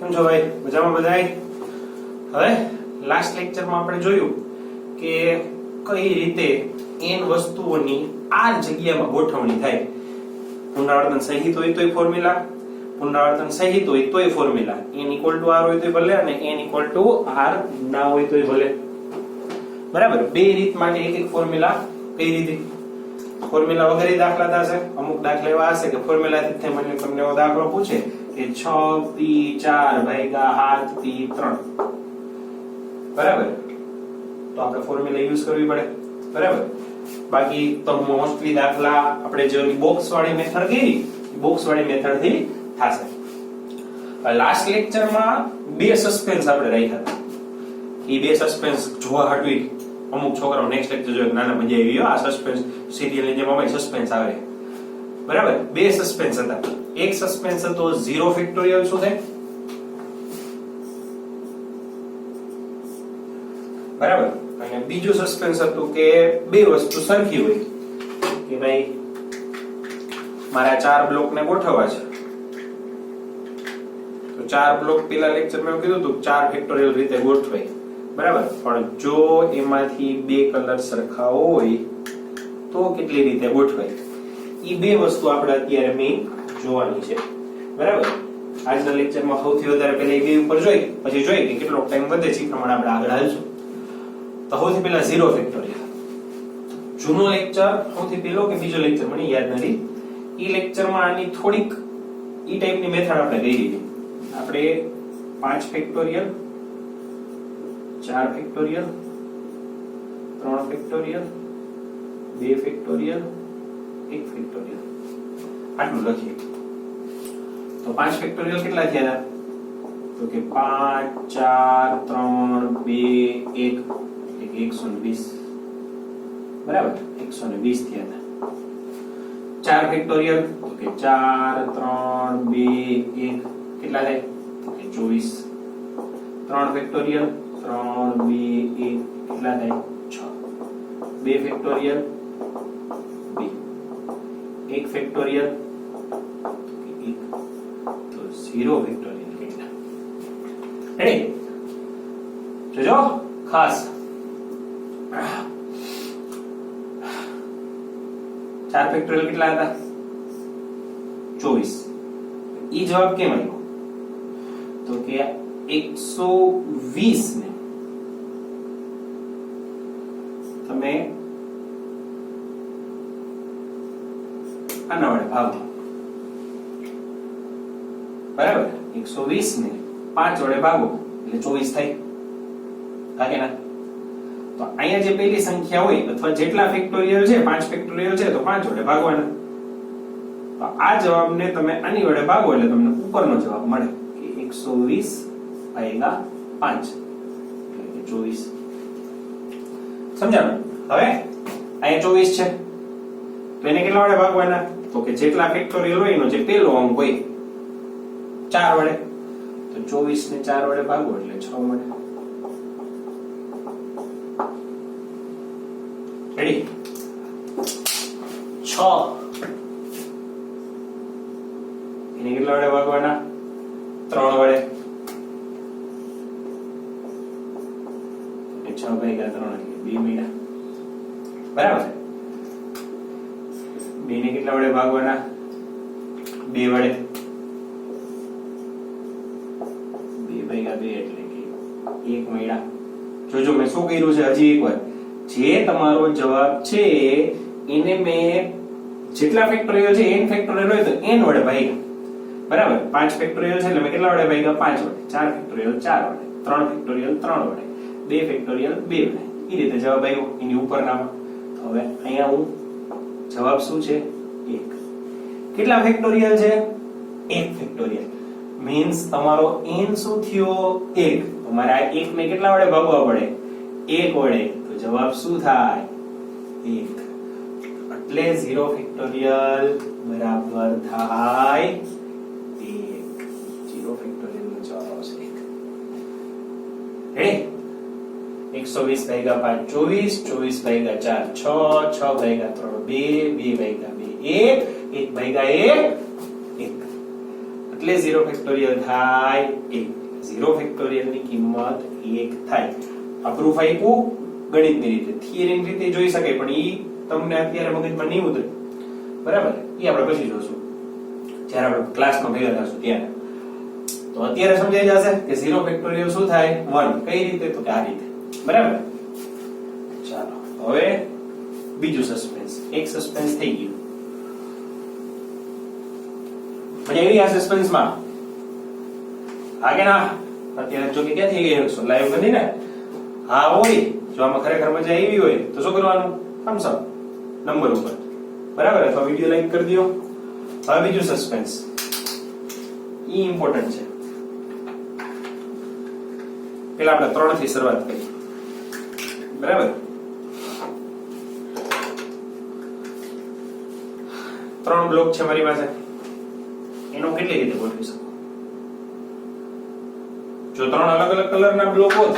કેમ છો ભાઈ? મજામાં બધાય? હવે લાસ્ટ લેક્ચરમાં આપણે જોયું કે કઈ રીતે n વસ્તુઓની r જગ્યામાં ગોઠવણી થાય. પુનરાવર્તન સહિત હોય તોય ફોર્મ્યુલા, પુનરાવર્તન સહિત હોય તોય ફોર્મ્યુલા, n = r હોય તોય ભલે અને n = r ના હોય તોય ભલે. બરાબર? બે રીત માટે એક એક ફોર્મ્યુલા. કઈ રીતે? ફોર્મ્યુલા વગર દાખલા થશે. અમુક દાખલા એવા હશે કે ફોર્મ્યુલા થી તમને એવો દાખલો પૂછે કે 6p4 / 7p3. બરાબર? તો આપણે ફોર્મ્યુલા યુઝ કરવી પડે. બરાબર? બાકી તો મોસ્ટલી દાખલા આપણે જે બોક્સ વાળી મેથડ કરી, બોક્સ વાળી મેથડ થી થશે. લાસ્ટ લેક્ચરમાં બે સસ્પેન્સ આપણે રાખ્યા હતા. એ બે સસ્પેન્સ જોવા હાટવી અમુક છોકરાઓ નેક્સ્ટ લેક્ચર જોઈ નાના મજા આવી. આ સસ્પેન્સ સિરિયલની જેમ અમારી સસ્પેન્સ આવે. બરાબર? બે સસ્પેન્સ હતા. એક સસ્પેન્સ હતો 0 ફેક્ટોરિયલ શું થાય? બરાબર? અને બીજું સસ્પેન્સ હતું કે બે વસ્તુ સરખી હોય કે ભાઈ મારા 4 બ્લોક ને ગોઠવવા છે. તો 4 બ્લોક પેલા લેક્ચરમાં એવું કીધું હતું 4 ફેક્ટોરિયલ રીતે ગોઠવાય. બરાબર? પણ જો એમાંથી બે કલર સરખા હોય તો કેટલી રીતે ગોઠવાય? ઈ બે વસ્તુ આપણે અત્યારે મેં જોવાની છે. બરાબર? આજના લેક્ચરમાં સૌથી વધારે પહેલા એ બે ઉપર જોઈ, પછી જોઈ કે કેટલો ટાઈમ વધે છે એ પ્રમાણે આપણે આગળ હાલશું. તો સૌથી પહેલા 0 ફેક્ટોરિયલ. જૂનો લેક્ચર સૌથી પહેલો કે બીજો લેક્ચર મને યાદ નથી. ઈ લેક્ચરમાં આની થોડીક ઈ ટાઈપની મેથડ આપણે કરી હતી. આપણે 5 factorial, 4 factorial, 3 factorial, 2 factorial, 1 factorial આટલું લખીએ. તો 5 ફેક્ટોરિયલ કેટલા થયા? તો કે 5 4 3 2 1 120. બરાબર? 120 થયા. 4 ફેક્ટોરિયલ તો કે 4 3 2 1 કેટલા થાય? તો કે 24. 3 ફેક્ટોરિયલ 3 2 1 કેટલા થાય? 6. 2 ફેક્ટોરિયલ 2. 1 ફેક્ટોરિયલ 1. તો 0 ફેક્ટોરિયલ કેટલા? રેડી? જોજો ખાસ 4 ફેક્ટોરિયલ કેટલા હતા? 24. ઈ જવાબ કેમ આવ્યો? તો કે 120 ને તમે આના વડે ભાગો. બરાબર? 120 ને 5 વડે ભાગો એટલે 24 થાય. હા કે ના? તો અહીંયા જે પહેલી સંખ્યા હોય અથવા જેટલા ફેક્ટોરિયલ છે 5 ફેક્ટોરિયલ છે તો 5 વડે ભાગવાના. તો આ જવાબને તમે આની વડે ભાગો એટલે તમને ઉપરનો જવાબ મળે કે 120 / 5 એટલે કે 24. સમજાણું? હવે અહીંયા 24 છે તો એને કેટલા વડે ભાગવાના? તો કે જેટલા ફેક્ટોરિયલ હોય એનો જે પહેલો અંક હોય 4 વડે. તો 24 ને 4 વડે ભાગો એટલે 6 મળે. રેડી? 6 એને કેટલા વડે ભાગવાના? 3 વડે. 6 / 3 એટલે 2 મહિના. બરાબર? 2 ને કેટલા વડે ભાગવાના? 2 વડે. 2 / 2 એટલે કે 1 મહિના. જોજો મેં શું કર્યું છે હજી એકવાર. જે તમારો જવાબ છે એને મેં જેટલા ફેક્ટોરિયલ છે n ફેક્ટોરિયલ હોય તો n વડે ભાગ્યા. બરાબર? 5 ફેક્ટોરિયલ છે એટલે મેં કેટલા વડે ભાગ્યા? 5 વડે. 4 ફેક્ટોરિયલ 4 વડે. 3 ફેક્ટોરિયલ 3 વડે. 2 ફેક્ટોરિયલ 2 વડે. એ રીતે જવાબ આવ્યો એની ઉપરનામાં. તો હવે અહીંયા હું જવાબ શું છે? 1. કેટલા ફેક્ટોરિયલ છે? 1 ફેક્ટોરિયલ. મીન્સ તમારો n શું થયો? 1. તમારે આ 1 ને કેટલા વડે ભાગવા પડે? 1 વડે. તો જવાબ શું થાય? 1. એટલે 0 ફેક્ટોરિયલ બરાબર થાય 1. 0 ફેક્ટોરિયલ નો જવાબ આવશે 1. રેડી? 120 / 5 24, 24 / 4 6, 6 / 3 2, 2 / 2 1, 1 / 1 1. એટલે એટલે 0 ફેક્ટોરિયલ થાય 1. 0 ફેક્ટોરિયલ ની કિંમત 1 થાય. આ પ્રૂફ આપ્યું ગણિતની રીતે, થિયરીની રીતે જોઈ શકાય, પણ ઈ તમને અત્યારે મગજમાં નહીં ઉતરે. બરાબર? ઈ આપણે પછી જોશું જ્યારે આપણે ક્લાસમાં ભેગા થશું ત્યારે. તો અત્યારે સમજાઈ જશે કે 0 ફેક્ટોરિયલ શું થાય? 1. કઈ રીતે? તો કે આ રીતે. બરાબર? ચાલો હવે બીજું સસ્પેન્સ. એક સસ્પેન્સ થઈ ગયું. મજા આવી આ સસ્પેન્સમાં? હા કે ના? અત્યારે જો કે ક્યાં થઈ ગઈ હશો? લાઈવ નથી ને? હા હોય. જો આમાં ખરેખર મજા આવી હોય તો શું કરવાનું? થમ્સ અપ નંબર ઉપર. બરાબર? અથવા વિડિયો લાઈક કરી દો. હવે બીજું સસ્પેન્સ. ઈ ઇમ્પોર્ટન્ટ છે. પેલા આપણે 3 થી શરૂઆત કરી. બરાબર? 3 બ્લોક છે મારી પાસે. એનો કેટલી રીતે ગોઠવી શકું? જો 3 અલગ અલગ કલરના બ્લોક હોત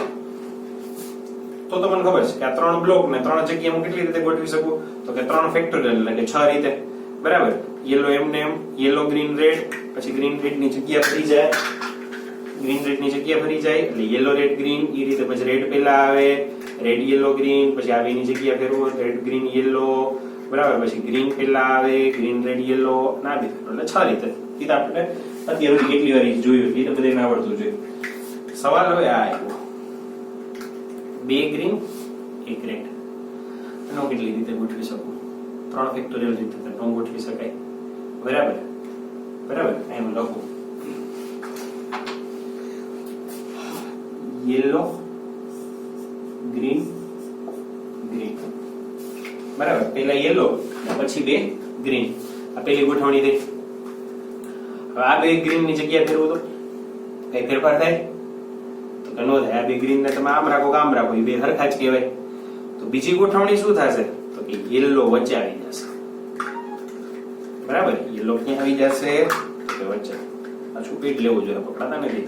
તો મને ખબર છે કે આ 3 બ્લોક ને 3 જગ્યાએ હું કેટલી રીતે ગોઠવી શકું? તો કે 3 ફેક્ટોરિયલ એટલે કે 6 રીતે. બરાબર? યેલો એમને એમ, યેલો ગ્રીન રેડ, પછી ગ્રીન રેડ ની જગ્યા ફરી જાય, ગ્રીન રેડ ની જગ્યા ફરી જાય એટલે યેલો રેડ ગ્રીન. ઈ રીતે પછી રેડ પેલા આવે, રેડ યેલો ગ્રીન, પછી આ બેની જગ્યા ફેરવો, રેડ ગ્રીન યેલો. બરાબર? પછી ગ્રીન પેલા આવે, ગ્રીન રેડ યેલો, ના બી એટલે 6 રીતે. ઈ તો આપણે અત્યારે કેટલી વાર જોયું, ઈ તો બધાને આવડતું જોઈએ. સવાલ હવે આ આવ્યો, 2 ગ્રીન 1 રેડ. એનો કેટલી રીતે ગોઠવી શકું? 3 ફેક્ટોરિયલ રીતે તો ગોઠવી શકાય. બરાબર? બરાબર? એમ લખું યેલો ગ્રીન ગ્રીન. બરાબર? પહેલા યેલો પછી 2 ગ્રીન. આ પહેલી ગોઠવણી થઈ. હવે આ 2 ગ્રીન ની જગ્યા ફેરવું તો કઈ ફેરફાર થાય? તો કે નો થાય. આ 2 ગ્રીન ને તમે આમ રાખો કે આમ રાખો, એ 2 હરખા જ કહેવાય. તો બીજી ગોઠવણી શું થશે? તો કે યેલો વચ્ચે આવી જશે. બરાબર? યેલો ક્યાં આવી જશે? તો કે વચ્ચે. પાછું પેટ લેવું જોઈએ, પકડાતા નથી.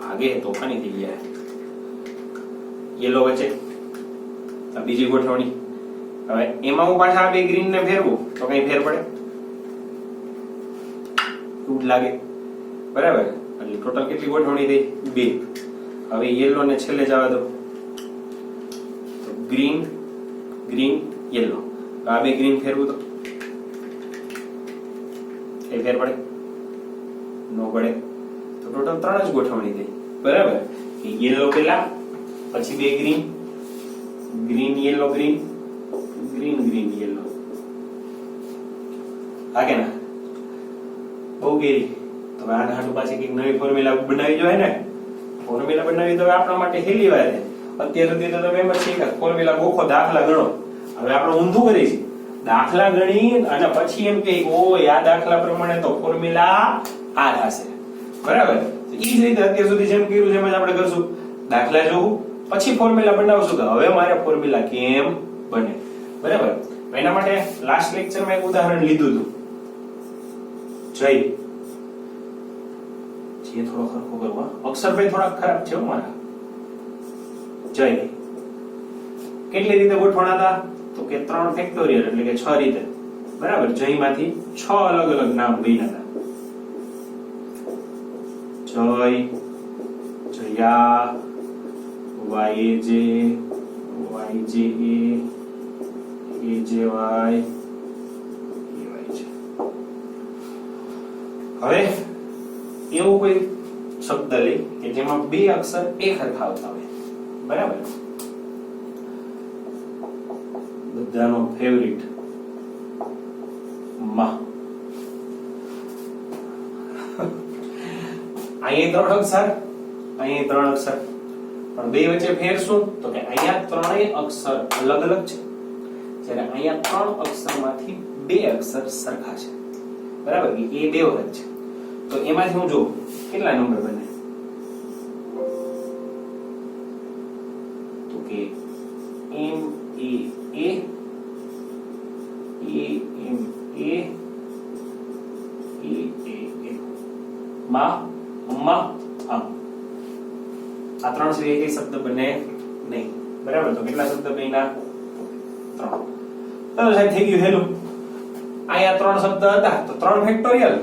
ભાગે તો ખાની થઈ જાય. યેલો વચ્ચે. આ બીજી ગોઠવણી. હવે એમાં હું પાછા આ 2 ગ્રીન ને ફેરવું તો કઈ ફેર પડે? એવું લાગે. બરાબર? એટલે ટોટલ કેટલી ગોઠવણી થઈ? 2. હવે યેલો ને છેલ્લે જવા દો. તો ગ્રીન ગ્રીન યેલો. આ 2 ગ્રીન ફેરવું તો કઈ ફેર પડે? નો પડે. તો ટોટલ 3 જ ગોઠવણી થઈ. બરાબર? યેલો પેલા, પછી 2 green, green yellow green, green green yellow. હા કે ના? બહુ ગેરી. તો આના હાટુ પાછી કઈક નવી ફોર્મ્યુલા બનાવી જોઈએ ને. ફોર્મ્યુલા બનાવી તો આપણા માટે હેલી વાત છે. અત્યાર સુધી તો તમે એમ જ શીખ્યા ફોર્મ્યુલા ગોખો, દાખલા ગણો. હવે આપણે ઊંધું કરીએ છીએ. દાખલા ગણી અને પછી એમ કે ઓ આ દાખલા પ્રમાણે તો ફોર્મ્યુલા આ થશે. બરાબર? ઈ જ રીતે અત્યાર સુધી જેમ કર્યું છે એમ જ આપણે કરશું. દાખલા જોવું, પછી ફોર્મ્યુલા બનાવશું કે હવે મારે ફોર્મ્યુલા કેમ બને. બરાબર? એના માટે લાસ્ટ લેક્ચરમાં એક ઉદાહરણ લીધું હતું. જય જે થોડો ખરખો કરવો, અક્ષર ભાઈ થોડા ખરાબ છે મારા. જય કેટલી રીતે ગોઠવણા હતા? તો કે 3 ફેક્ટોરિયલ એટલે કે 6 રીતે. બરાબર? જય માંથી 6 અલગ અલગ નામ બન્યા હતા. જય, જયા, વાયજે, વાયજે, એજેવાય, એવાય. હવે એવું કોઈ શબ્દ લઈ કે જેમાં 2 અક્ષર એક હરખા આવતા હોય. બરાબર? બધાનો ફેવરિટ માં. અહીં 3 અક્ષર, અહીં 3 અક્ષર, પણ 2 વચ્ચે ફેર શું? તો કે અહીંયા 3 અક્ષર અલગ અલગ છે, જ્યારે અહીંયા 3 અક્ષરમાંથી 2 અક્ષર સરખા છે. બરાબર? એ 2 વખત છે. તો એમાંથી હું જોઉં કેટલા નંબર બને? તો કે એમ એ એ એમ એ એ માં અમ્મા આમ. આ 3 સિવાય એક શબ્દ બને નહીં. બરાબર? તો કેટલા શબ્દ બન્યા? 3. તો સાહેબ થઈ ગયું હેલું. અહીંયા 3 શબ્દ હતા તો 3 ફેક્ટોરિયલ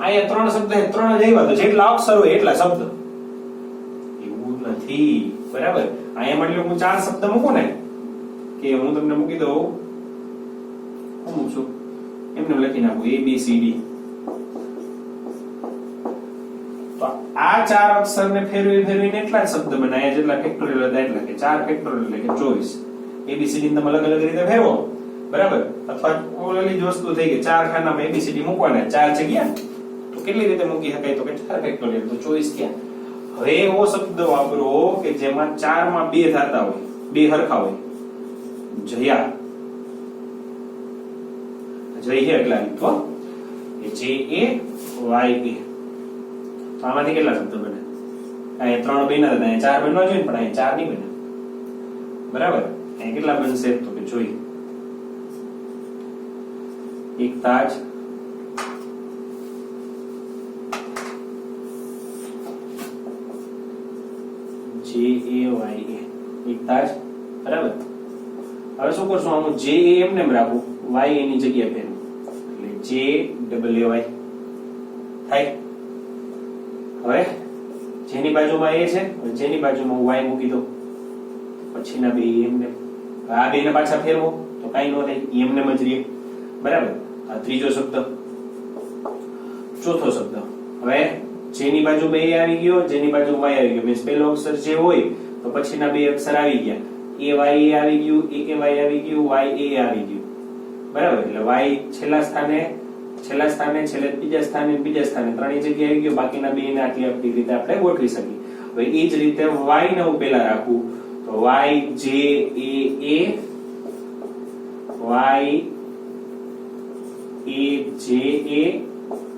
અહીંયા ત્રણ શબ્દ છે, ત્રણ જ આવ્યા, તો જેટલા અક્ષર હોય એટલા શબ્દ. એવું નથી, બરાબર. અહીંયા માની લો હું ચાર શબ્દ મૂકું ને, કે હું તમને મૂકી દઉં, હું મૂકશું એમને લખી નાખું ABCD. તો આ ચાર અક્ષરને ફેરવીને એટલા જ શબ્દ બનાવ્યા જેટલા ફેક્ટોરિયલ હતા એટલા, કે 4 ફેક્ટોરિયલ એટલે કે 24. ABCD ને તમે અલગ અલગ રીતે ફેરવો, બરાબર. અથવા ઓલી જ વસ્તુ થઈ કે 4 ખાનામાં ABCD મૂકવાના 4 જગ્યા, તો કેટલી રીતે મૂકી શકાય? તો કે 4 ફેક્ટોરિયલ, તો 24 થયા. હવે એવો શબ્દ વાપરો કે જેમાં 4 માં 2 થતા હોય, 2 હરખા હોય. જયા, જય એટલા લીધો JAYA. તો આમાંથી કેટલા શબ્દ બને? અહીંયા 3 બન્યા હતા, અહીંયા 4 બનવા જોઈએ, પણ અહીંયા 4 નહીં બને, બરાબર. અહીંયા કેટલા બનશે? તો કે જોઈએ, એક તાજ, JAYA, એક તાજ, બરાબર. હવે શું કરશું? હું JA એમને એમ રાખું, Y એની જગ્યાએ ફેરવું, એટલે JAY થાય. હવે જેની બાજુમાં A છે, જેની બાજુમાં Y મૂકી દો, પછીના બે એમને, આ બેને પાછા ફેરવો તો કાઈ ન થાય, એમને જ રહે, બરાબર. આ ત્રીજો શબ્દ. ચોથો શબ્દ, હવે જેની બાજુ બે આવી ગયો, જેની બાજુ Y આવી ગયો, મીન્સ પહેલો અક્ષર જે હોય તો પછીના બે અક્ષર આવી ગયા. AYA આવી ગયું, AKY આવી ગયું, YA આવી ગયું, બરાબર. એટલે Y છેલ્લા સ્થાને, છેલ્લે બીજા સ્થાને, ત્રણેય જગ્યાએ આવી ગયો. બાકીના બે ને આટલી રીતે આપણે ગોઠવી શકીએ. હવે એ જ રીતે Y ને હું પેલા રાખું, તો YJAA,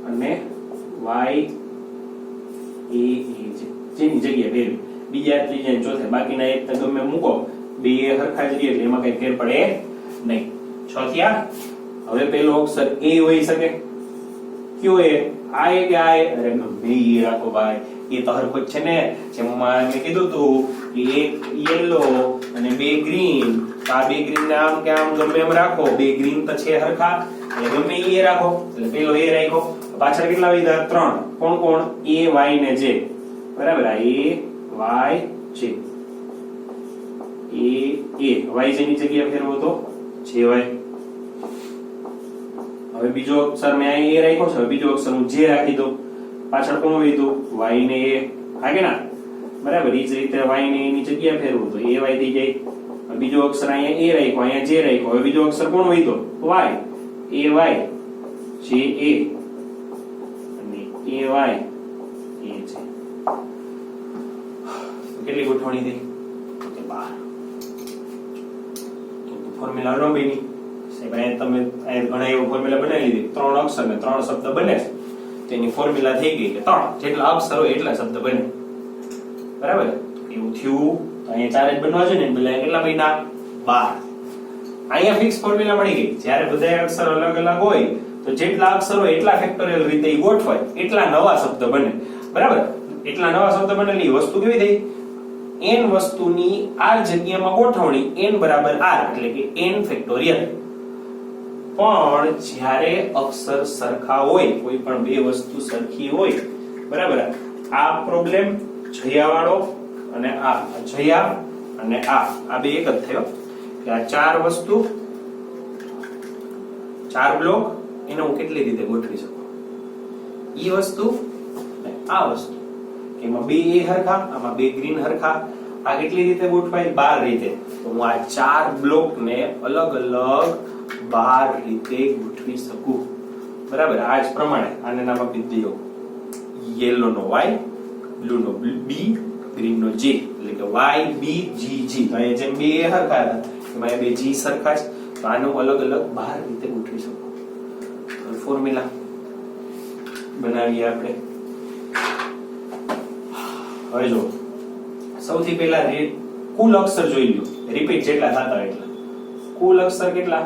અને જેની જગ્યાએ ફેરવી, બીજા ત્રીજા ચોથે, બાકીના એક તો ગમે મૂકો, બે હરખા જ રહે એટલે એમાં કઈ ફેર પડે નહીં. 6 થયા. હવે પેલો અક્ષર A હોઈ શકે. કયો A? આ કે આ? અરે ગમે એ રાખો ભાઈ, એ તો હરખો જ છે ને. જેમ મેં કીધું તું કે એક યલો અને બે ગ્રીન, આ બે ગ્રીન ને આમ કે આમ ગમે એમ રાખો, બે ગ્રીન તો છે હરખા, એટલે ગમે એ રાખો. એટલે પેલો A રાખ્યો. પાછળ કેટલા વધ્યા? 3. કોણ કોણ? A, Y ને J, બરાબર. આ A, Y, J. Y જેની જગ્યાએ ફેરવો તો JY. હવે બીજો અક્ષર મેં અહીં A રાખ્યો છે, બીજો અક્ષર હું J રાખી દઉં. પાછળ કોણ વધ્યું? Y ને A, હા કે ના? બરાબર. એ જ રીતે Y ને એની જગ્યાએ ફેરવું તો AY થઈ જાય. બીજો અક્ષર અહીંયા A રાખ્યો, અહીંયા J રાખ્યો. હવે બીજો અક્ષર કોણ વધ્યો? Y, AY, JA, અને AY, AJ. કેટલી ગોઠવણી થઈ? 12. ફોર્મ્યુલા નો બની સાહેબ. અહીંયા તમે ઘણા એવો ફોર્મ્યુલા બનાવી લીધી, 3 અક્ષર ને 3 શબ્દ બને છે, તેની ફોર્મ્યુલા થઈ ગઈ કે 3 જેટલા અક્ષર હોય એટલા શબ્દ બને, બરાબર. એવું થયું. તો અહીંયા 4 જ બનવા જોઈએ ને, એટલે કેટલા બન્યા? 12. અહીંયા ફિક્સ ફોર્મ્યુલા મળી ગઈ. જ્યારે બધા અક્ષર અલગ અલગ હોય તો જેટલા અક્ષર હોય એટલા ફેક્ટોરિયલ રીતે ગોઠવાય, એટલા નવા શબ્દ બને, બરાબર. એટલા નવા શબ્દ બનેલી વસ્તુ કેવી થઈ? n વસ્તુની r જગ્યામાં ગોઠવણી, n બરાબર r, એટલે કે n ફેક્ટોરિયલ. પણ જ્યારે અક્ષર સરખા હોય, કોઈ પણ બે વસ્તુ સરખી હોય, બરાબર. આ પ્રોબ્લેમ જયા વાળો અને આ જયા અને આ બે એક જ થયો કે આ 4 વસ્તુ, 4 બ્લોક, એને હું કેટલી રીતે ગોઠવી શકું? ઈ વસ્તુ અને આ વસ્તુ, એમાં બે એ હરખા, આમાં બે ગ્રીન હરખા. આ કેટલી રીતે ગોઠવાય? 12 રીતે. તો હું આ 4 બ્લોક ને અલગ અલગ 12 રીતે ગોઠવી શકું, બરાબર. આ જ પ્રમાણે આને નામ આપી દઈએ યેલો નો Y, બ્લુ નો B, ગ્રીન નો G, એટલે કે Y B G G. તો અહીંયા જેમ બે એ હરખા હતા, એમાં બે G સરખા છે, તો આનું અલગ અલગ 12 રીતે ગોઠવી શકું. ફોર્મ્યુલા બનાવીએ આપણે. હવે જો સૌથી પહેલા કુલ અક્ષર જોઈ લ્યો, રિપીટ જેટલા થતા હોય એટલા. કુલ અક્ષર કેટલા?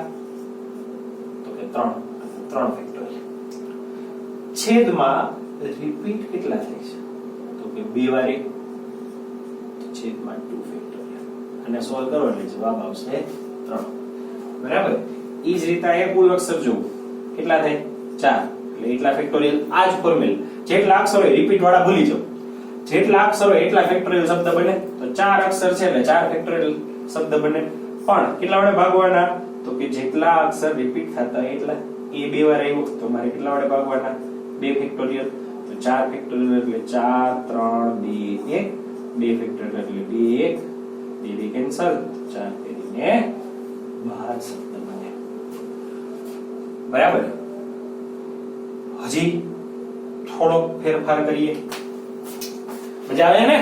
તો કે 3 ફેક્ટોરિયલ. છેદમાં રિપીટ કેટલા થાય છે? તો કે 2 વાર 1, છેદમાં 2 ફેક્ટોરિયલ. અને સોલ્વ કરો એટલે જવાબ આવશે 3, બરાબર. ઈ જ રીતે આ કુલ અક્ષર જો કેટલા થાય? 4. એટલે એટલા ફેક્ટોરિયલ. આ જ ફોર્મ્યુલા. જેટલા અક્ષરો રિપીટ વાળા ભૂલી જાઓ. જેટલા અક્ષરો એટલા ફેક્ટોરિયલ શબ્દ બને. તો 4 અક્ષર છે એટલે 4 ફેક્ટોરિયલ શબ્દ બને. પણ કેટલા વડે ભાગવાના? તો કે જેટલા અક્ષર રિપીટ થતા હોય એટલા. એ બે વાર આવ્યું તો મારે કેટલા વડે ભાગવાના? 2 ફેક્ટોરિયલ. તો 4 ફેક્ટોરિયલ એટલે 4 3 2 1. 2 ફેક્ટોરિયલ એટલે 2 1. 2 કેન્સલ. 4 કરીને 12 શબ્દ બને. બરાબર. હજી થોડો ફેરફાર કરીએ. મજા આવે ને?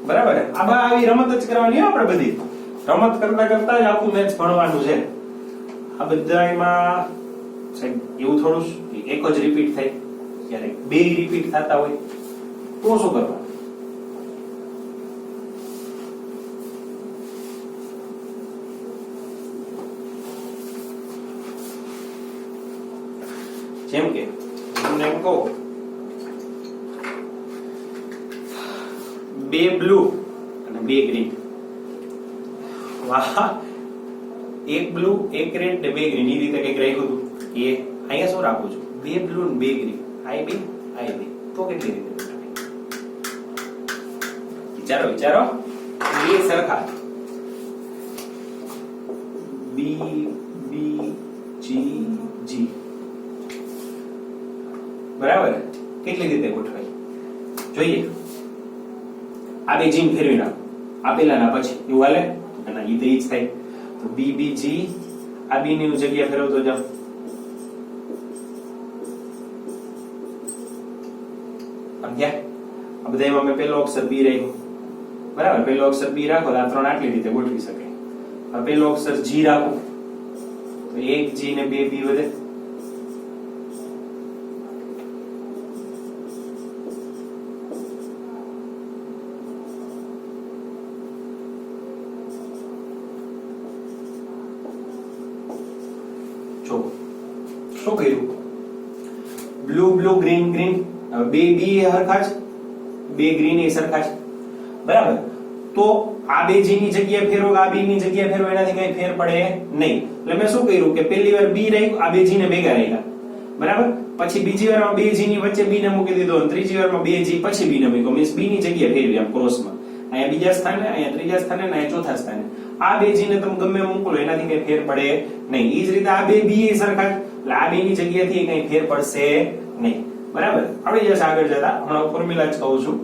બરાબર. આવી રમત જ કરવાની આપણે બધી. રમત કરતા કરતા જ આખું મેચ ભણવાનું છે. આ બધામાં એવું થોડું એક જ રિપીટ થાય, ક્યારેક બે રિપીટ થતા હોય તો શું કરવાનું? જેમ કે તમને એમ કહું 2 બ્લુ અને 2 ગ્રીન. વાહ, 1 બ્લુ 1 રેડ ને 2 ગ્રીન. એ રીતે કઈક રાખ્યું હતું. એ અહીંયા શું રાખું છું? 2 બ્લુ ને 2 ગ્રીન. આઈ બે તો કેટલી રીતે? વિચારો એ સરખા. બી બી જી જી. બરાબર. કેટલી રીતે ગોઠવાય જોઈએ? આ બે જીમ ફેરવી નાખો. આપેલા ના પછી એવું હાલે? ના, ઈ તો ઈ જ થાય. તો બી બી જી. આ બી ની જગ્યા ફેરવતો જાવ. આ બધામાં મેં પહેલો અક્ષર બી રાખ્યો. બરાબર. પહેલો અક્ષર બી રાખો તો આ ત્રણ આટલી રીતે ગોઠવી શકાય. આ પહેલો અક્ષર જી રાખો તો 1 જી ને 2 બી વધે. જો શું કર્યું? Blue blue green green. હવે 2 બી સરખા છે, 2 ગ્રીન એ સરખા છે. બરાબર. તો આ 2 જી ની જગ્યાએ ફેરવો, આ બી ની જગ્યાએ ફેરવો, એનાથી કઈ ફેર પડે નહીં. એટલે મેં શું કર્યું કે પહેલી વાર બી રાખ્યું, આ 2 જી ને ભેગા રાખ્યા. બરાબર. પછી બીજી વારમાં 2 જી ની વચ્ચે બી ને મૂકી દીધો અને ત્રીજી વારમાં 2 જી પછી બી ને મૂક્યો. મીન્સ બી ની જગ્યાએ ફેરવી આમ ક્રોસમાં. અહીંયા બીજા સ્થાને, અહીંયા ત્રીજા સ્થાને ને અહીંયા ચોથા સ્થાને. આ 2 જી ને તમે ગમે મોકલો એનાથી કઈ ફેર પડે નહીં. ઈ જ રીતે આ 2 બી એ સરખા, એટલે આ 2 ની જગ્યાએથી કઈ ફેર પડશે નહીં. બરાબર. આવડી જશે આગળ જતા. હમણાં ફોર્મ્યુલા જ કહું છું.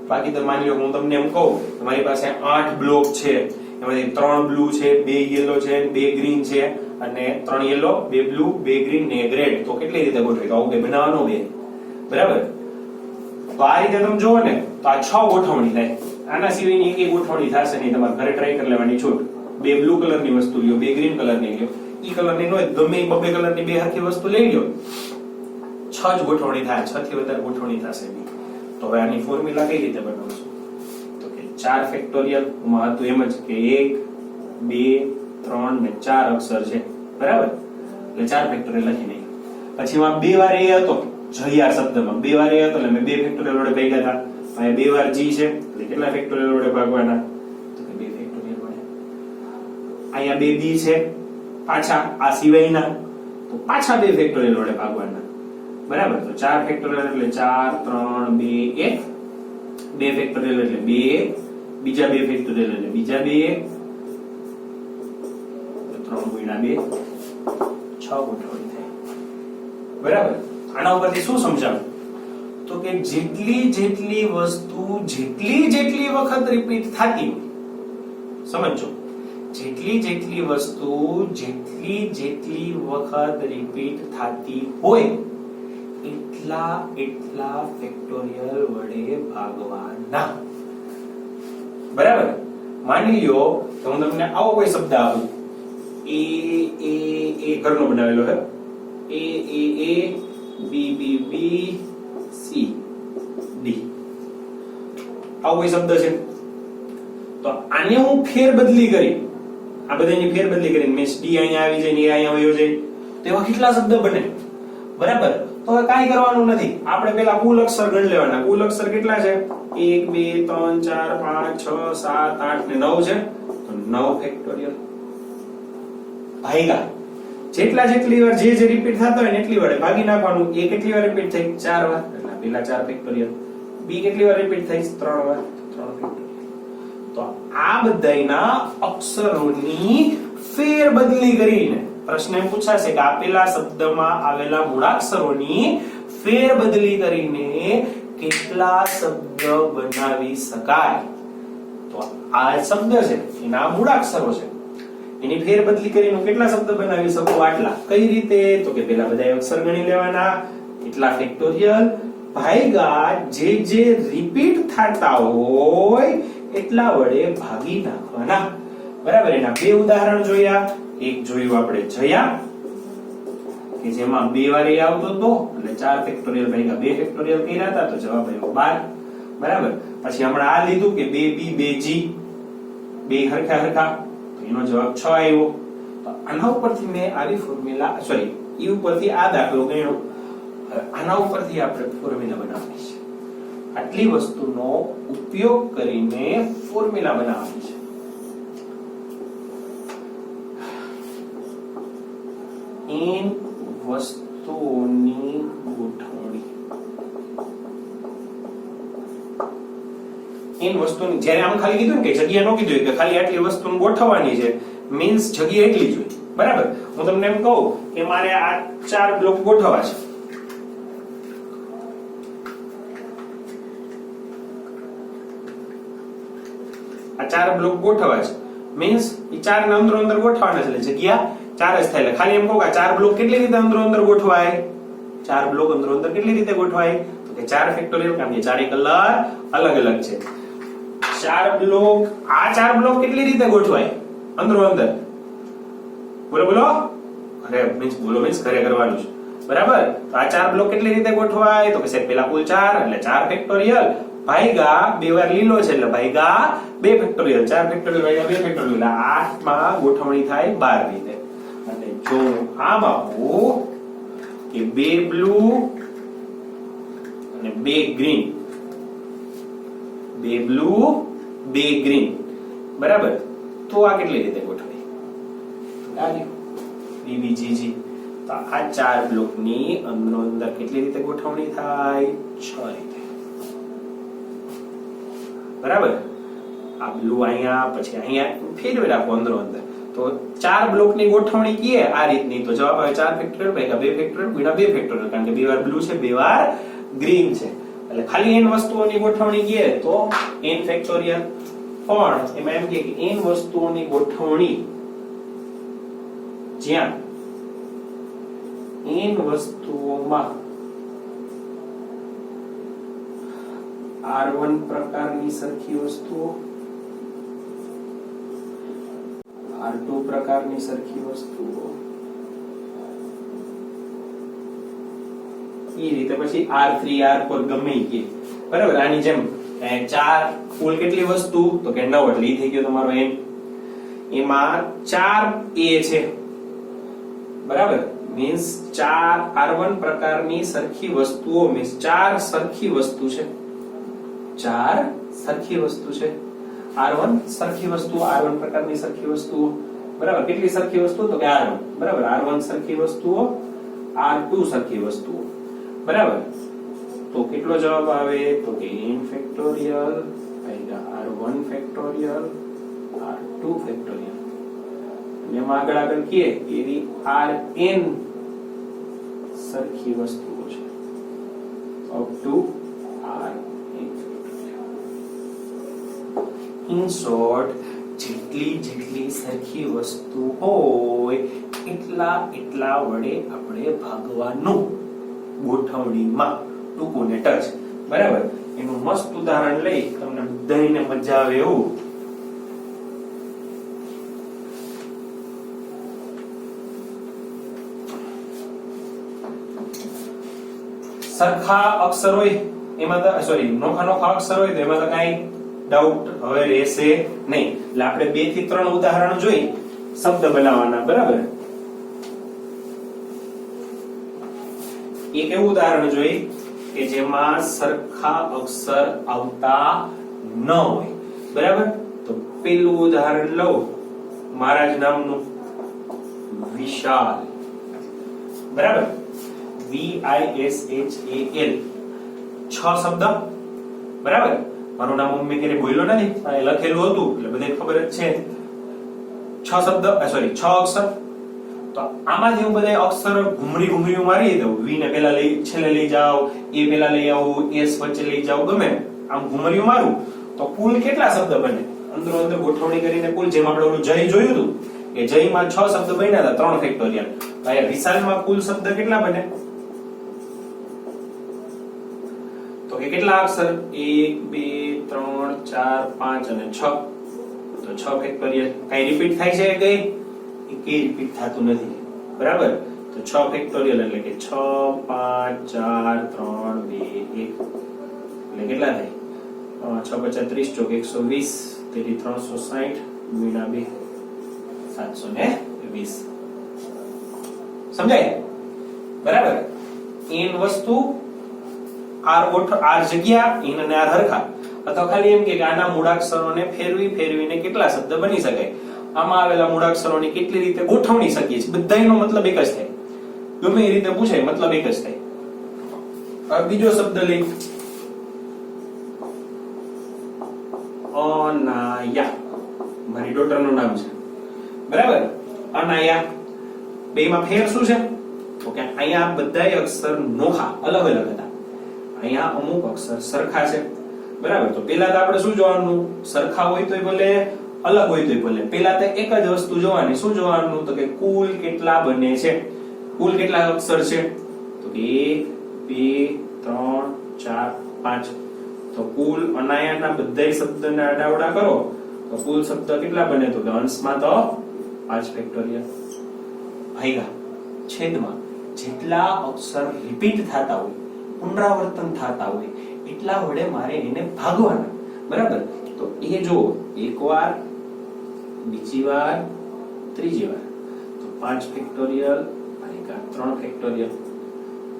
બાકી તો માની લો હું તમને એમ કહું તમારી પાસે 8 બ્લોક છે, એમાંથી 3 બ્લુ છે, 2 યેલો છે, 2 ગ્રીન છે અને 3 યેલો, 2 બ્લુ, 2 ગ્રીન ને 1 રેડ. તો કેટલી રીતે ગોઠવી? તો આવું કઈ બનાવવાનો બે. બરાબર. તો આ રીતે તમે જુઓ ને તો આ 6 ગોઠવણી થાય. આના સિવાયની એક ગોઠવણી થશે નહીં. તમારે ઘરે ટ્રાય કરી લેવાની છૂટ. 2 બ્લુ કલરની વસ્તુ લ્યો, 2 ગ્રીન કલરની લ્યો, ઈ કલરની નો ગમે એ બબે કલરની 2 હરખી વસ્તુ લઈ લ્યો. 6 જ ગોઠવણી થાય. 6 થી વધારે ગોઠવણી થશે નહીં. તો હવે આની ફોર્મ્યુલા કઈ રીતે બનાવશું? તો કે 4 ફેક્ટોરિયલ માં હતું એમ જ કે 1 2 3 ને 4 અક્ષર છે. બરાબર. એટલે 4 ફેક્ટોરિયલ લખી નહીં. પછી માં 2 વાર એ હતો જયા શબ્દમાં 2 વાર એ હતો એટલે મેં 2 ફેક્ટોરિયલ વડે ભેગા હતા. અહીંયા 2 વાર જી છે એટલે કેટલા ફેક્ટોરિયલ વડે ભાગવાના? તો કે 2 ફેક્ટોરિયલ વડે. અહીંયા 2 બી છે પાછા આ સિવાયના તો પાછા 2 ફેક્ટોરિયલ વડે ભાગવાના. બરાબર. તો 4 ફેક્ટોરિયલ એટલે 4 3 2 1. 2 ફેક્ટોરિયલ એટલે 2 બીજા 2 ફેક્ટોરિયલ એટલે બીજા 2 3 ગુણ્યા 2 6 ગોઠવણી થાય. બરાબર. આના ઉપરથી શું સમજાવું? તો કે જેટલી વસ્તુ જેટલી વખત રિપીટ થતી સમજો. જેટલી વસ્તુ જેટલી વખત રિપીટ થતી હોય એટલા ફેક્ટોરિયલ વડે ભાગવાના. બરાબર. માની લ્યો તો હું તમને આવો કોઈ શબ્દ આપું એ ઘરનો બનાવેલો છે એ બી બી બી સી ડી. આવો કોઈ શબ્દ છે તો આને હું ફેરબદલી કરી, આ બધાની ફેરબદલી કરીને મીન્સ ડી અહીંયા આવી જાય ને એ અહીંયા વયો જાય તો એવા કેટલા શબ્દ બને? બરાબર. તો હવે કાઈ કરવાનું નથી. આપણે પેલા કુલ અક્ષર ગણ લેવાના. કુલ અક્ષર કેટલા છે? 1 2 3 4 5 6 7 8 ને 9 છે. તો 9 ફેક્ટોરિયલ ભાગ્યા જેટલી વાર જે રિપીટ થતા હોય ને એટલી વાર ભાગી નાખવાનું. a કેટલી વાર રિપીટ થઈ? 4 વાર, એટલે પેલા 4 ફેક્ટોરિયલ. b કેટલી વાર રિપીટ થઈ? 3 વાર, 3 ફેક્ટોરિયલ. તો આ બધાયના અક્ષરોની ફેરબદલી કરીને પ્રશ્ન એમ પૂછાશે કે આપેલા શબ્દમાં આવેલા મૂળાક્ષરોની ફેરબદલી કરીને કેટલા શબ્દ બનાવી શકાય? તો આ શબ્દ છે એના મૂળાક્ષરો છે, એની ફેરબદલી કરીને કેટલા શબ્દ બનાવી શકું? આટલા. કઈ રીતે? તો કે પેલા બધા અક્ષર ગણી લેવાના, એટલા ફેક્ટોરિયલ ભાગ્યા જે રિપીટ થતા હોય એટલા વડે ભાગી નાખવાના. બરાબર. એના બે ઉદાહરણ જોયા. એક જોયું આપણે જયા કે જેમાં 2 વાર એ આવતો હતો એટલે 4 ફેક્ટોરિયલ ભાગ્યા 2 ફેક્ટોરિયલ કર્યા હતા તો જવાબ આવ્યો 12. બરાબર. પછી હમણાં આ લીધું કે 2b 2g, બે હરખા તો એનો જવાબ 6 આવ્યો. તો આના ઉપરથી મેં આવી ફોર્મ્યુલા ઈ ઉપરથી આ દાખલો ગણ્યો. આના ઉપરથી આપણે ફોર્મ્યુલા બનાવવાની છે. આટલી વસ્તુનો ઉપયોગ કરીને ફોર્મ્યુલા બનાવવાની છે. n વસ્તુઓની ગોઠવણી. n વસ્તુની, જ્યારે આમ ખાલી કીધું ને કે જગ્યા નો કીધું કે ખાલી આટલી વસ્તુને ગોઠવવાની છે, મીન્સ જગ્યા એટલી જ હોય. બરાબર. હું તમને એમ કહું કે મારે આ 4 બ્લોક ગોઠવવા છે. આ 4 બ્લોક ગોઠવવા છે, મીન્સ એ 4 ને અંદર ગોઠવવાના છે એટલે જગ્યા 4 જ થાય. ખાલી એમ કહું કે 4 બ્લોક કેટલી રીતે અંદર ગોઠવાય? 4 બ્લોક અંદર કેટલી રીતે ગોઠવાય? તો કે 4 ફેક્ટોરિયલ, કારણ કે 4 કલર અલગ છે. 4 બ્લોક, આ 4 બ્લોક કેટલી રીતે ગોઠવાય અંદર? બોલો. અરે મીન્સ ઘરે કરવાનું છે. બરાબર. તો આ 4 બ્લોક કેટલી રીતે ગોઠવાય? તો કે સાહેબ પેલા કુલ 4 એટલે 4 ફેક્ટોરિયલ ભાગ્યા 2 વાર લીલો છે એટલે ભાગ્યા 2 ફેક્ટોરિયલ. 4 ફેક્ટોરિયલ ભાગ્યા 2 ફેક્ટોરિયલ, 8 માં ગોઠવણી થાય 12 રીતે. અને જો આમાં હો કે 2 બ્લુ અને 2 ગ્રીન, 2 બ્લુ 2 ગ્રીન, બરાબર. તો આ કેટલી રીતે ગોઠવાય? બીબીજીજી. તો આ 4 બ્લોકની અંદર કેટલી રીતે ગોઠવણી થાય? 6 રીતે. બરાબર. આ બ્લુ અહીંયા, પછી અહીંયા ફેરવી રાખો અંદર. તો 4 બ્લોકની ગોઠવણી કીએ આ રીતની, તો જવાબ આવે 4 ફેક્ટોરિયલ ભાગ્યા 2 ફેક્ટોરિયલ ગુણ્યા 2 ફેક્ટોરિયલ, કારણ કે 2 વાર બ્લુ છે 2 વાર ગ્રીન છે. એટલે ખાલી n વસ્તુઓની ગોઠવણી કીએ તો n ફેક્ટોરિયલ. પણ એમાં એમ કે n વસ્તુઓની ગોઠવણી જ્યાં n વસ્તુઓમાં R1 પ્રકારની સરખી વસ્તુઓ, R2 પ્રકારની સરખી વસ્તુઓ, એ રીતે પછી R3 R4 ગમે કે. બરાબર. આની જેમ 4 કુલ કેટલી વસ્તુ? તો કે 9 એટલે ઈ થઈ ગયો તમારો n. એમાં 4 a છે. બરાબર. મીન્સ 4 R1 પ્રકારની સરખી વસ્તુઓ, મીન્સ 4 સરખી વસ્તુ છે. 4 સરખી વસ્તુ છે. R1 સરખી વસ્તુઓ, R1 પ્રકારની સરખી વસ્તુઓ. બરાબર. કેટલી સરખી વસ્તુઓ? તો કે R1. બરાબર. R1 સરખી વસ્તુઓ, R2 સરખી વસ્તુઓ. બરાબર. તો કેટલો જવાબ આવે? તો કે n ફેક્ટોરિયલ ભાગ્યા R1 ફેક્ટોરિયલ R2 ફેક્ટોરિયલ. અને એમાં આગળ કીએ એવી Rn સરખી વસ્તુઓ છે up to Rn. In short, જેટલી સરખી વસ્તુ હોય એટલા વડે આપણે ભાગવાનું ગોઠવણીમાં, ટૂંકું ને ટચ. બરાબર. એનું મસ્ત ઉદાહરણ લઈ તમને બધાને મજા આવે એવું. સરખા અક્ષર હોય એમાં તો નોખા અક્ષર હોય તો એમાં તો કઈ ડાઉટ હવે રહેશે નહીં. એટલે આપણે 2 થી 3 ઉદાહરણ જોઈ શબ્દ બનાવવાના. બરાબર. એક એવું ઉદાહરણ જોઈ કે જેમાં સરખા અક્ષર આવતા ન હોય. બરાબર. તો પેલું ઉદાહરણ લઉં. મારા જ નામનું વિશાલ. બરાબર VISHAL 6 શબ્દ બરાબર મારું નામ મમ્મી ક્યારે બોલ્યો નથી આ લખેલું હતું એટલે બધાને ખબર જ છે 6 શબ્દ સોરી 6 અક્ષર તો આમાંથી હું બધા અક્ષર ઘુમરી મારી દઉં V ને પહેલા લઈ છેલ્લે લઈ જાવ A પહેલા લઈ આવું S વચ્ચે લઈ જાવ ગમે આમ ઘુમરીઓ મારું તો કુલ કેટલા શબ્દ બને અંદરો અંદર ગોઠવણી કરીને કુલ જેમ આપણે ઓલું જય જોયું હતું કે જયમાં 6 શબ્દ બન્યા હતા 3 ફેક્ટોરિયલ તો આ વિશાલમાં કુલ શબ્દ કેટલા બને તો કે કેટલા અક્ષર 1 2 3 4 5 અને 6 તો 6 ફેક્ટોરિયલ કઈ રિપીટ થાય છે કઈ એ રિપીટ થતું નથી બરાબર તો 6 ફેક્ટોરિયલ એટલે કે 6 5 4 3 2 1 એટલે કેટલા થાય 6 5 30 ચોક 120 તેથી 360 ગુણ્યા 2 720 સમજાય બરાબર એન વસ્તુ આર જગ્યા એન અને આર હરખા અથવા ખાલી એમ કે આના મૂળાક્ષરોને ફેરવીને કેટલા શબ્દ બની શકાય આમાં આવેલા મૂળાક્ષરોની કેટલી રીતે ગોઠવણી શકીએ છીએ બધાયનો મતલબ એક જ થાય ગમે એ રીતે પૂછાય મતલબ એક જ થાય હવે બીજો શબ્દ લઈ અનાયા મારી ડોટરનું નામ છે બરાબર અનાયા બેમાં ફેર શું છે તો કે અહીંયા બધાય અક્ષર નોખા અલગ અલગ હતા અહીંયા અમુક અક્ષર સરખા છે બરાબર તો પહેલા તો આપણે શું જોવાનું સરખા હોય તોય ભલે અલગ હોય તોય ભલે પહેલા તો એક જ વસ્તુ જોવાની શું જોવાનું તો કે કુલ કેટલા બને છે કુલ કેટલા અક્ષર છે તો કે 1 2 3 4 5 તો કુલ અનાયાના બધાય શબ્દના આડાવડા કરો તો કુલ શબ્દ કેટલા બને તો કે અંશમાં તો 5 ફેક્ટોરિયલ ભાઈગા છેદમાં જેટલા અક્ષર રિપીટ થતા હોય પુનરાવર્તન થતા હોય એટલા વડે મારે એને ભાગવાના બરાબર તો એ જો એકવાર બીજી વાર ત્રીજી વાર તો 5 ફેક્ટોરિયલ ભાગ્યા 3 ફેક્ટોરિયલ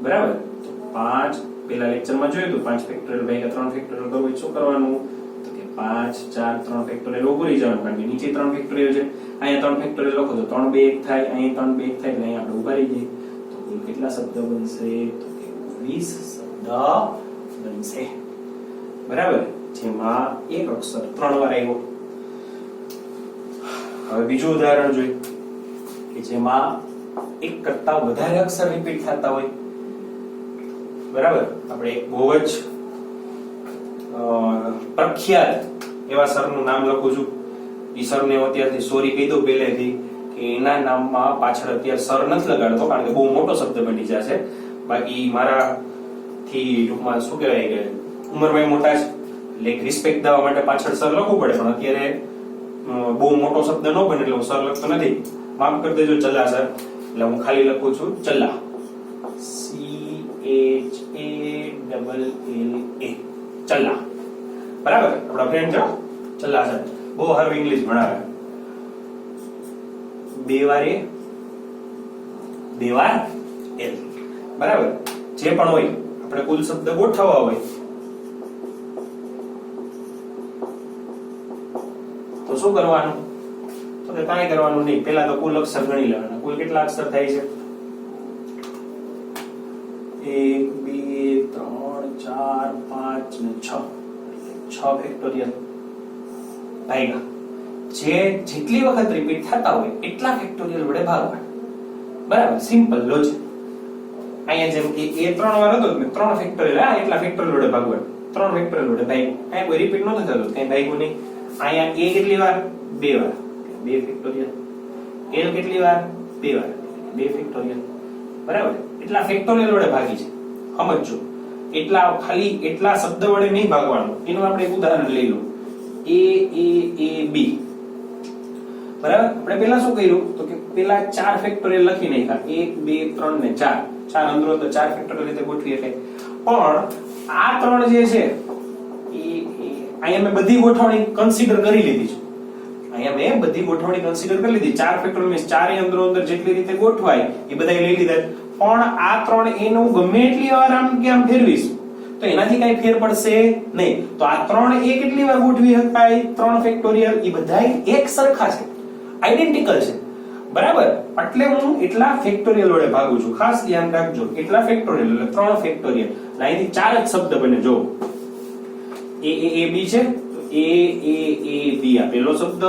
બરાબર તો 5 પેલા લેક્ચરમાં જોયું તો 5 ફેક્ટોરિયલ ભાગ્યા 3 ફેક્ટોરિયલ કરવું શું કરવાનું તો કે 5 4 3 ફેક્ટોરિયલ ઉભરી જવાનું કારણ કે નીચે 3 ફેક્ટોરિયલ છે અહીંયા 3 ફેક્ટોરિયલ લખો તો 3 2 1 થાય અહીંયા 3 2 1 થાય એટલે અહીંયા આપણે ઉભા રહી જઈએ તો કુલ કેટલા શબ્દ બનશે તો કે 20 શબ્દ બનશે બરાબર જેમાં એક અક્ષર 3 વાર આવ્યો હવે બીજું ઉદાહરણ જોઈએ કે જેમાં એક કરતા વધારે અક્ષર રિપીટ થતા હોય બરાબર આપણે એક બહુ જ પ્રખ્યાત એવા સરનું નામ લખું છું ઈ સરને અત્યારથી સોરી કહી દઉં પહેલેથી કે એના નામમાં પાછળ અત્યારે સર નથી લગાડતો કારણ કે બહુ મોટો શબ્દ બની જશે બાકી મારા થી ટૂંકમાં શું કહેવાય કે ઉંમરમાં મોટા છે એટલે રિસ્પેક્ટ દેવા માટે પાછળ સર લખવું પડે પણ અત્યારે બહુ મોટો શબ્દ ન બને એટલે હું સર લખતો નથી માફ કરી દેજો ચલ્લા સર એટલે હું ખાલી લખું છું ચલ્લા CHALLA ચલ્લા બરાબર આપણા ફ્રેન્ડ છો ચલ્લા સર બહુ સારું ઇંગ્લિશ ભણાવે બે વાર એલ બરાબર જે પણ હોય આપણે કુલ શબ્દ ગોઠવવા હોય તો શું કરવાનું તો કે કાંઈ કરવાનું નહીં પહેલા તો કુલ અક્ષર ગણી લેવાના કુલ કેટલા અક્ષર થાય છે 1 2 3 4 5 ને 6 ફેક્ટોરિયલ ભાગ્યા જે જેટલી વખત રિપીટ થતા હોય એટલા ફેક્ટોરિયલ વડે ભાગવા બરાબર સિમ્પલ લોજિક અહીંયા જેમ કે એ 3 વાર હતો ને 3 ફેક્ટોરિયલ એટલા ફેક્ટોરિયલ વડે ભાગવા 3 ફેક્ટોરિયલ વડે ભાઈ અહીંયા કોઈ રિપીટ નહોતું થતું કઈ ભાગ્યું નહીં અહીંયા એ કેટલી વાર 2 વાર 2 ફેક્ટોરિયલ એલ કેટલી વાર 2 વાર 2 ફેક્ટોરિયલ બરાબર એટલા ફેક્ટોરિયલ વડે ભાગી છે સમજો એટલા ખાલી એટલા શબ્દ વડે નહીં ભાગવાનું એનું આપણે એક ઉદાહરણ લઈ લો a b બરાબર આપણે પહેલા શું કર્યું તો કે પહેલા 4 ફેક્ટોરિયલ લખી નાખ્યા 1 2 3 ને 4 અંદરો તો 4 ફેક્ટોરિયલ રીતે ગોઠવી શકાય પણ આ 3 જે છે અહીંયા મેં બધી ગોઠવણી કન્સિડર કરી લીધી છે અહીંયા મેં બધી ગોઠવણી કન્સિડર કરી લીધી 4 ફેક્ટોરિયલ મીન્સ 4 અંદરો અંદર જેટલી રીતે ગોઠવાય એ બધા લઈ લીધા પણ આ 3 એનું ગમે એટલી વાર આમ કે આમ ફેરવીશ તો એનાથી કઈ ફેર પડશે નહીં તો આ 3 એ કેટલી વાર ગોઠવી શકાય 3 ફેક્ટોરિયલ એ બધાય એક સરખા છે આઈડેન્ટિકલ છે બરાબર, એટલે હું એટલા ફેક્ટોરિયલ વડે ભાગું છું. ખાસ ધ્યાન રાખજો, એટલા ફેક્ટોરિયલ એટલે 3 ફેક્ટોરિયલ. અહીંથી 4 જ શબ્દ બને. જો a a b છે, તો a a a b આ પહેલો શબ્દ,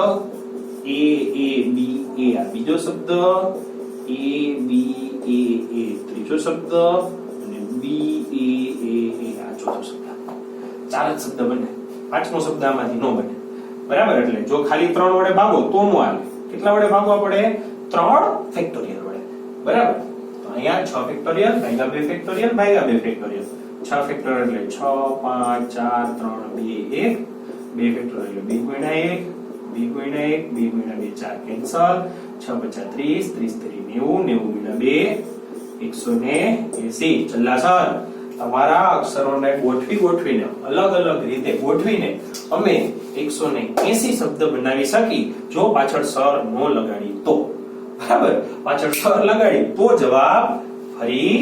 a a b a આ બીજો શબ્દ, a b a a ત્રીજો શબ્દ અને b a a a આ ચોથો શબ્દ. 4 જ શબ્દ બને. પાંચમો શબ્દ આમાંથી ન બને. બરાબર, એટલે જો ખાલી 3 વડે ભાગો તો નો હાલે. કેટલા વડે ભાગવા પડે? 3 ફેક્ટોરિયલ વડે. બરાબર, તો અહીંયા 6 ફેક્ટોરિયલ ભાગ્યા 2 ફેક્ટોરિયલ ભાગ્યા 2 ફેક્ટોરિયલ. 6 ફેક્ટોરિયલ એટલે 6 5 4 3 2 1. 2 ફેક્ટોરિયલ એટલે 2 ગુણ્યા 1, 2 ગુણ્યા 1, 2 ગુણ્યા 2 4 કેન્સલ. 6 50 30, 30 90, 90 ગુણ્યા 2 180. ચલ્લાસર તમારા અક્ષરોને ગોઠવીને અલગ અલગ રીતે ગોઠવીને અમે 180 શબ્દ બનાવી શકી જો પાછળ સર નો લગાડી તો. બરાબર, પાછળ સર લગાડી તો જવાબ ફરી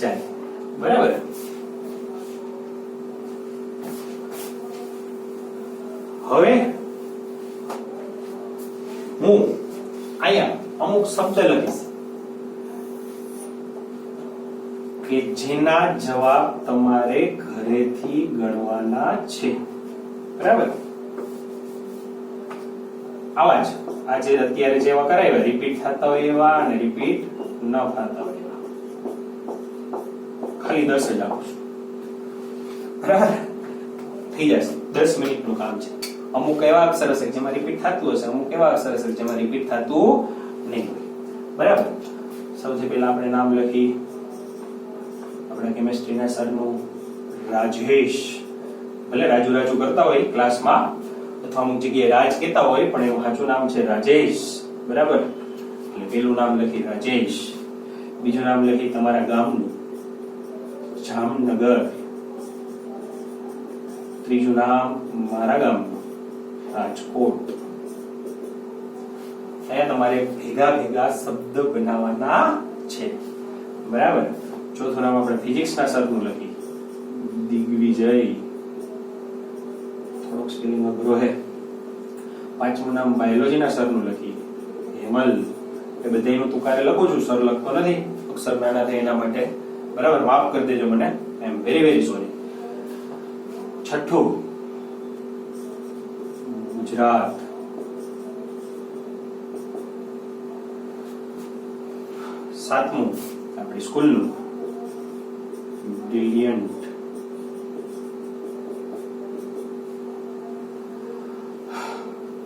જાય. બરાબર, હવે હું અહીંયા અમુક શબ્દ લખીશ કે જેના જવાબ તમારે ઘરેથી ગણવાના છે. બરાબર, આવા જ આજે અત્યારે જેવા કરાવ્યા રિપીટ થતા હોય એવા અને રિપીટ ન થતા હોય એવા. ખાલી 10 જ આપું છું. બરાબર, થઈ જશે. 10 મિનિટનું કામ છે. અમુક એવા અક્ષર હશે જેમાં રિપીટ થતું હશે, અમુક એવા અક્ષર હશે જેમાં રિપીટ થતું નહીં હોય. બરાબર, સૌથી પહેલા આપણે નામ લખી આપણા કેમિસ્ટ્રીના સરનું રાજેશ. ભલે રાજુ રાજુ કરતા હોય ક્લાસમાં અથવા અમુક જગ્યાએ રાજ કહેતા હોય પણ એનું સાચું નામ છે રાજેશ. બરાબર, એટલે પહેલું નામ લખી રાજેશ, બીજું નામ લખી તમારા ગામનું જામનગર, ત્રીજું નામ મારા ગામનું રાજકોટ. અહીંયા તમારે ભેગા ભેગા શબ્દ બનાવવાના છે. બરાબર, ચોથું નામ આપણે ફિઝિક્સના સરનું લખી દિગ્વિજય, થોડોક સ્પેલિંગ અઘરો છે. પાંચમું નામ બાયોલોજીના સરનું લખી હેમલ. એ બધાયનું તુકારે લખું છું, સર લખતો નથી, અક્ષર નાના થાય એના માટે. બરાબર, માફ કરી દેજો મને, આઈ એમ વેરી વેરી સોરી. છઠ્ઠું ગુજરાત. સાતમું આપણી સ્કૂલનું બ્રિલિયન્ટ.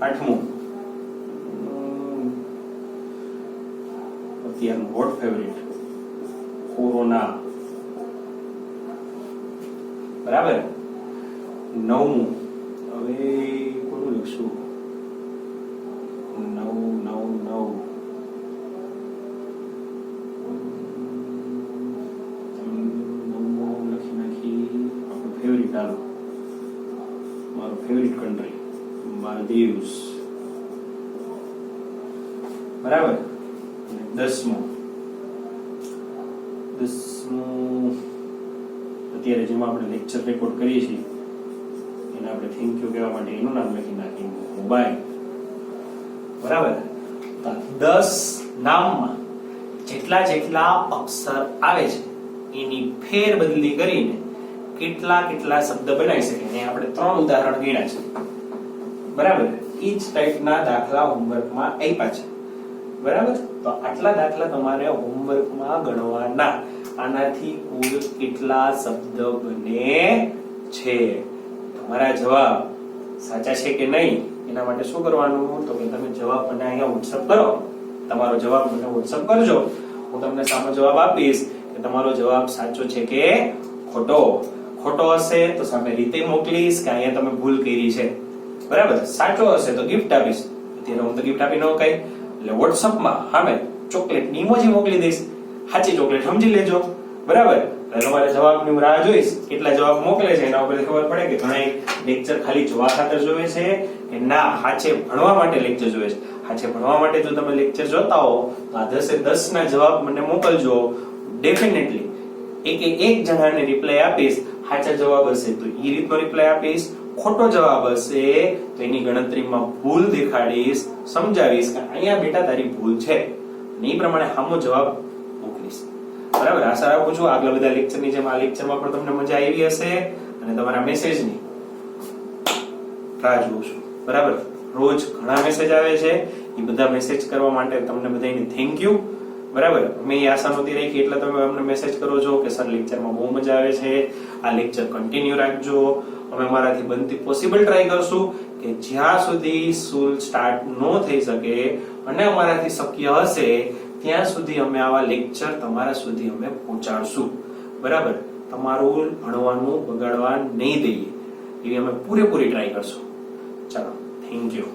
આઠમું અત્યારનું હોટ ફેવરિટ કોરોના. બરાબર, નવમું હવે કોનું લખશું? મારો ફેવરિટ કન્ટ્રી માલદીવ્સ. બરાબર, દસમું અત્યારે જેમાં આપણે લેક્ચર રેકોર્ડ કરીએ છીએ એને આપણે થેન્ક યુ કહેવા માટે એનું નામ લખી નાખીએ મોબાઈલ. બરાબર, 10 નામમાં જેટલા જેટલા અક્ષર આવે છે એની ફેરબદલી કરીને કેટલા કેટલા શબ્દ બનાવી શકે. ને આપણે 3 ઉદાહરણ ગણ્યા છે. બરાબર, ઈ જ ટાઈપના દાખલા હોમવર્કમાં આપ્યા છે. બરાબર, તો આટલા દાખલા તમારે હોમવર્કમાં ગણવાના. આનાથી કુલ કેટલા શબ્દ બને છે? તમારા જવાબ સાચા છે કે નહીં એના માટે શું કરવાનું? તો કે તમે જવાબ મને અહીંયા WhatsApp કરો. તમારો જવાબ મને WhatsApp કરજો. હું તમને સામો જવાબ આપીશ કે તમારો જવાબ સાચો છે કે ખોટો. ખોટો હશે તો સામે રીતે મોકલીશ કે અહીંયા તમે ભૂલ કરી છે. બરાબર, સાચો હશે તો ગિફ્ટ આપીશ. અત્યારે હું તો ગિફ્ટ આપી ન કઈ, એટલે WhatsApp માં સામે ચોકલેટ ની ઇમોજી મોકલી દઈશ. સાચી ચોકલેટ સમજી લેજો. બરાબર, તમારે જવાબની હું રાહ જોઈશ. કેટલા જવાબ મોકલે છે એના ઉપર ખબર પડે કે ઘણા લેક્ચર ખાલી જોવા ખાતર જોવે છે કે ના સાચે ભણવા માટે લેક્ચર જોવે છે. સાચે ભણવા માટે જો તમે લેક્ચર જોતા હો તો આ 10 ના જવાબ મને મોકલજો. ડેફિનેટલી એક જણાને રિપ્લાય આપીશ. સાચા જવાબ હશે તો એ રીતનો રિપ્લાય આપીશ. ખોટો જવાબ હશે તો એની ગણતરીમાં ભૂલ દેખાડીશ, સમજાવીશ કે અહીંયા બેટા તારી ભૂલ છે. અને એ પ્રમાણે સામો જવાબ મોકલીશ. બરાબર, આશા રાખું છું આગલા બધા લેક્ચરની જેમ આ લેક્ચરમાં પણ તમને મજા આવી હશે અને તમારા મેસેજની રાહ જોઉં છું. બરાબર, રોજ ઘણા મેસેજ આવે છે, એ બધા મેસેજ કરવા માટે તમને બધાને થેન્ક યુ. બરાબર, મેં આશા નહોતી રાખી એટલે તમે અમને મેસેજ કરો છો કે સર લેક્ચરમાં બહુ મજા આવે છે, આ લેક્ચર કન્ટિન્યુ રાખજો. અમે મારાથી બનતી પોસિબલ ટ્રાય કરશું કે જ્યાં સુધી સ્કૂલ સ્ટાર્ટ ન થઈ શકે અને અમારાથી શક્ય હશે ત્યાં સુધી અમે આવા લેક્ચર તમારા સુધી અમે પહોંચાડશું. બરાબર, તમારું ભણવાનું બગાડવા નહીં દઈએ એવી અમે પૂરેપૂરી ટ્રાય કરશું. ચાલો, થેન્ક યુ.